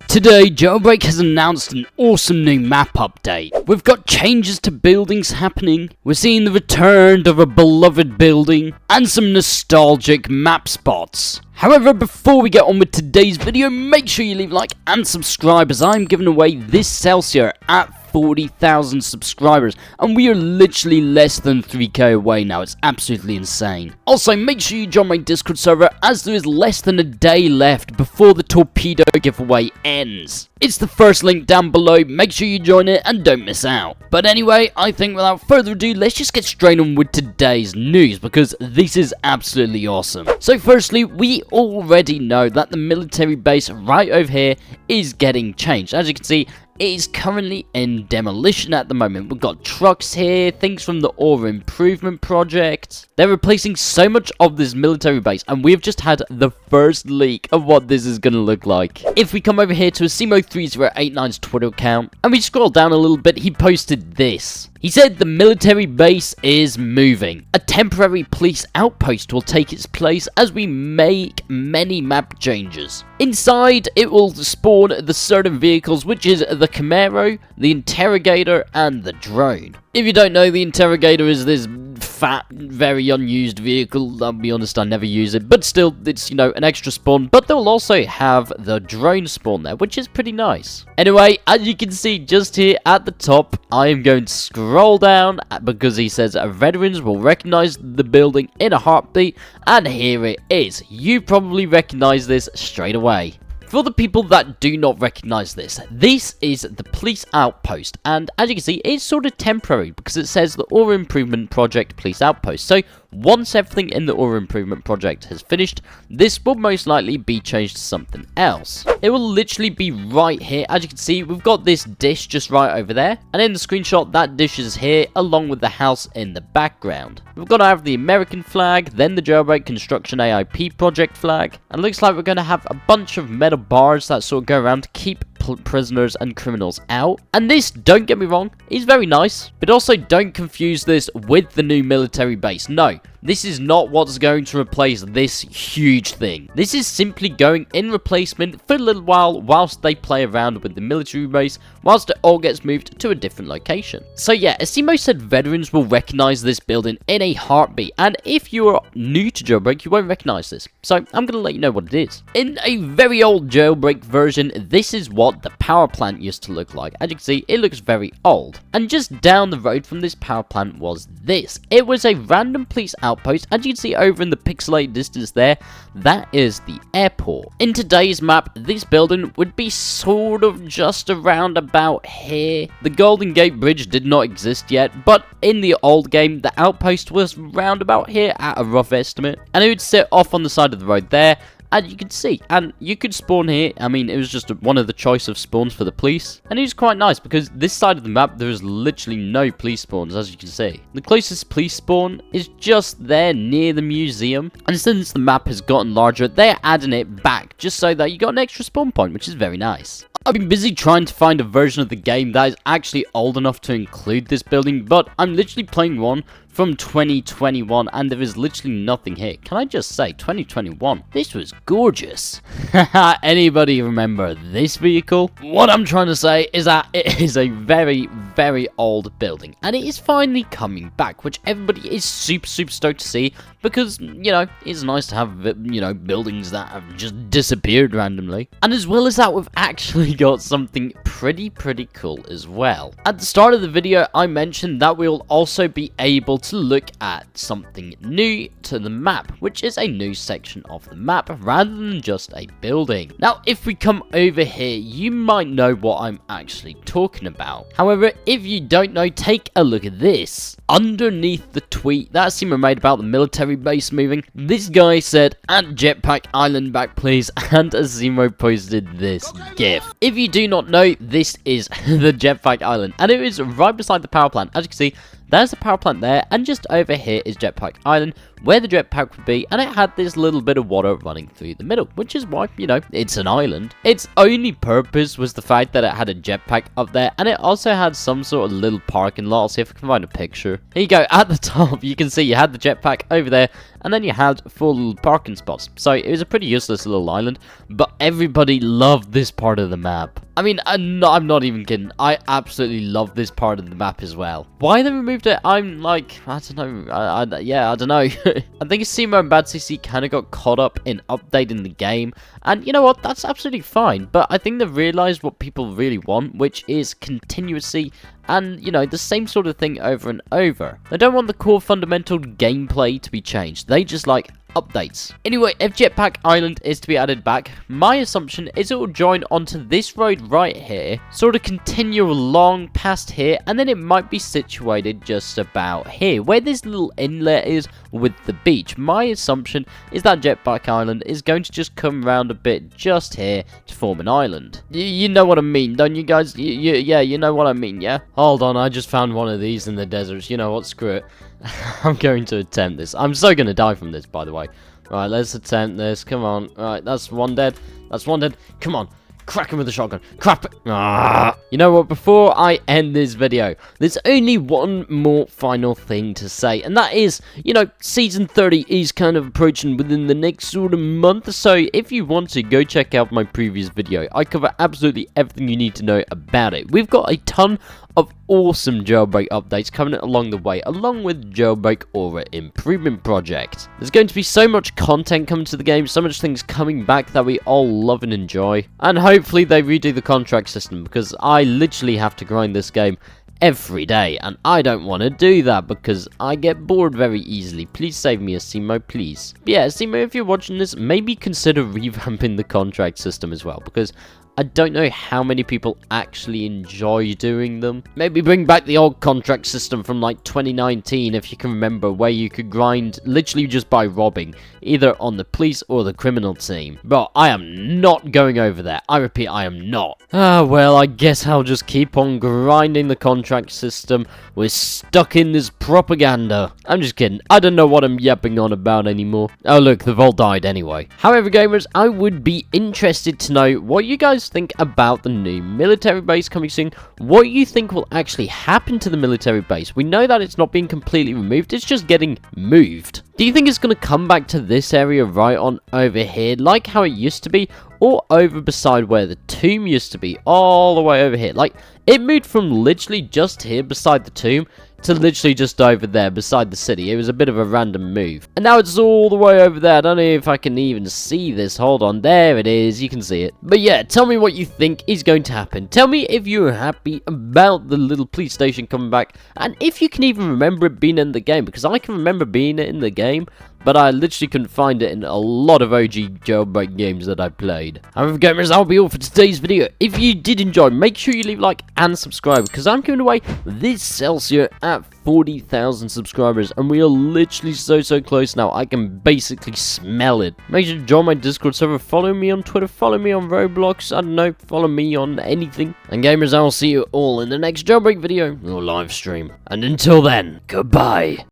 Today, Jailbreak has announced an awesome new map update. We've got changes to buildings happening, we're seeing the return of a beloved building, and some nostalgic map spots. However, before we get on with today's video, make sure you leave a like and subscribe as I'm giving away this Celsius at 40,000 subscribers, and we are literally less than 3k away now. It's absolutely insane. Also, make sure you join my Discord server as there is less than a day left before the torpedo giveaway ends. It's the first link down below, make sure you join it and don't miss out. But anyway, I think without further ado, let's just get straight on with today's news because this is absolutely awesome. So firstly, we already know that the military base right over here is getting changed. As you can see, it is currently in demolition at the moment. We've got trucks here, things from the Ore Improvement Project. They're replacing so much of this military base, and we've just had the first leak of what this is going to look like. If we come over here to Asimo3089's Twitter account, and we scroll down a little bit, he posted this. He said the military base is moving. A temporary police outpost will take its place as we make many map changes. Inside, it will spawn the certain vehicles, which is the Camaro, the Interrogator, and the drone. If you don't know, the Interrogator is this fat, very unused vehicle. I'll be honest, I never use it, but still, it's, you know, an extra spawn. But they'll also have the drone spawn there, which is pretty nice. Anyway, as you can see just here at the top, I am going to scroll down because he says veterans will recognize the building in a heartbeat, and here it is. You probably recognize this straight away. For the people that do not recognize this, this is the police outpost, and as you can see, it's sort of temporary because it says the Ore Improvement Project Police Outpost. So once everything in the Ore Improvement Project has finished, this will most likely be changed to something else. It will literally be right here. As you can see, we've got this dish just right over there, and in the screenshot, that dish is here along with the house in the background. We've got to have the American flag, then the Jailbreak Construction AIP project flag, and looks like we're going to have a bunch of metal bars that sort of go around to keep prisoners and criminals out. And this, don't get me wrong, is very nice, but also don't confuse this with the new military base. No, this is not what's going to replace this huge thing. This is simply going in replacement for a little while whilst they play around with the military base, whilst it all gets moved to a different location. So yeah, Asimo said veterans will recognize this building in a heartbeat, and if you are new to Jailbreak, you won't recognize this. So I'm going to let you know what it is. In a very old Jailbreak version, this is what the power plant used to look like. As you can see, it looks very old. And just down the road from this power plant was this. It was a random police outpost. As you can see over in the pixelated distance there, that is the airport. In today's map, this building would be sort of just around about here. The Golden Gate Bridge did not exist yet, but in the old game, the outpost was round about here at a rough estimate, and it would sit off on the side of the road there. And you can see, and you could spawn here. I mean, it was just one of the choice of spawns for the police, and it was quite nice because this side of the map there is literally no police spawns, as you can see. The closest police spawn is just there near the museum, and since the map has gotten larger, they're adding it back just so that you got an extra spawn point, which is very nice. I've been busy trying to find a version of the game that is actually old enough to include this building, but I'm literally playing one from 2021 and there is literally nothing here. Can I just say, 2021, this was gorgeous. Anybody remember this vehicle? What I'm trying to say is that it is a very, very old building, and it is finally coming back, which everybody is super stoked to see because, you know, it's nice to have, you know, buildings that have just disappeared randomly. And as well as that, we've actually got something pretty cool as well. At the start of the video, I mentioned that we'll also be able to look at something new to the map, which is a new section of the map rather than just a building. Now, if we come over here, you might know what I'm actually talking about. However, if you don't know, take a look at this. Underneath the tweet that Asimo made about the military base moving, this guy said, "Add Jetpack Island back please," and Asimo posted this GIF. If you do not know, this is the Jetpack Island, and it is right beside the power plant. As you can see, There's the power plant there, and just over here is Jetpack Island, where the jetpack would be, and it had this little bit of water running through the middle, which is why, you know, it's an island. Its only purpose was the fact that it had a jetpack up there, and it also had some sort of little parking lot. I'll see if I can find a picture. Here you go, at the top, you can see you had the jetpack over there, and then you had 4 little parking spots. So it was a pretty useless little island, but everybody loved this part of the map. I mean, I'm not even kidding. I absolutely love this part of the map as well. Why they removed it, I'm like, I don't know. Yeah, I don't know. I think Simo and Bad CC kind of got caught up in updating the game. And you know what? That's absolutely fine. But I think they've realized what people really want, which is continuity and, you know, the same sort of thing over and over. They don't want the core fundamental gameplay to be changed. They just like updates. Anyway, if Jetpack Island is to be added back, my assumption is it will join onto this road right here, sort of continue along past here, and then it might be situated just about here, where this little inlet is with the beach. My assumption is that Jetpack Island is going to just come around a bit just here to form an island. You know what I mean, don't you guys? Yeah, you know what I mean, yeah? Hold on, I just found one of these in the deserts. You know what, screw it. I'm going to attempt this. I'm so going to die from this, by the way. Right, let's attempt this. Come on. Right, that's one dead. That's one dead. Come on. Crack him with a shotgun. Crap. You know what? Before I end this video, there's only one more final thing to say, and that is, you know, Season 30 is kind of approaching within the next sort of month, so if you want to, go check out my previous video. I cover absolutely everything you need to know about it. We've got a ton of awesome Jailbreak updates coming along the way, along with Jailbreak Aura Improvement Project. There's going to be so much content coming to the game, so much things coming back that we all love and enjoy, and hopefully they redo the contract system, because I literally have to grind this game every day, and I don't want to do that because I get bored very easily. Please save me, Asimo, please. But yeah, Asimo, if you're watching this, maybe consider revamping the contract system as well, because I don't know how many people actually enjoy doing them. Maybe bring back the old contract system from like 2019, if you can remember, where you could grind literally just by robbing, either on the police or the criminal team. But I am not going over there. I repeat, I am not. Well, I guess I'll just keep on grinding the contract system. We're stuck in this propaganda. I'm just kidding. I don't know what I'm yapping on about anymore. Oh look, they've all died anyway. However, gamers, I would be interested to know what you guys think about the new military base coming soon. What you think will actually happen to the military base? We know that it's not being completely removed, it's just getting moved. Do you think it's going to come back to this area right on over here, like how it used to be, or over beside where the tomb used to be, all the way over here? Like, it moved from literally just here beside the tomb to literally just over there beside the city. It was a bit of a random move. And now it's all the way over there. I don't know if I can even see this. Hold on. There it is. You can see it. But yeah, tell me what you think is going to happen. Tell me if you're happy about the little police station coming back. And if you can even remember it being in the game. Because I can remember being in the game, but I literally couldn't find it in a lot of OG Jailbreak games that I played. However, gamers, that'll be all for today's video. If you did enjoy, make sure you leave a like and subscribe, because I'm giving away this Celsius at 40,000 subscribers, and we are literally so close now. I can basically smell it. Make sure to join my Discord server, follow me on Twitter, follow me on Roblox, I don't know, follow me on anything. And gamers, I will see you all in the next Jailbreak video or live stream. And until then, goodbye.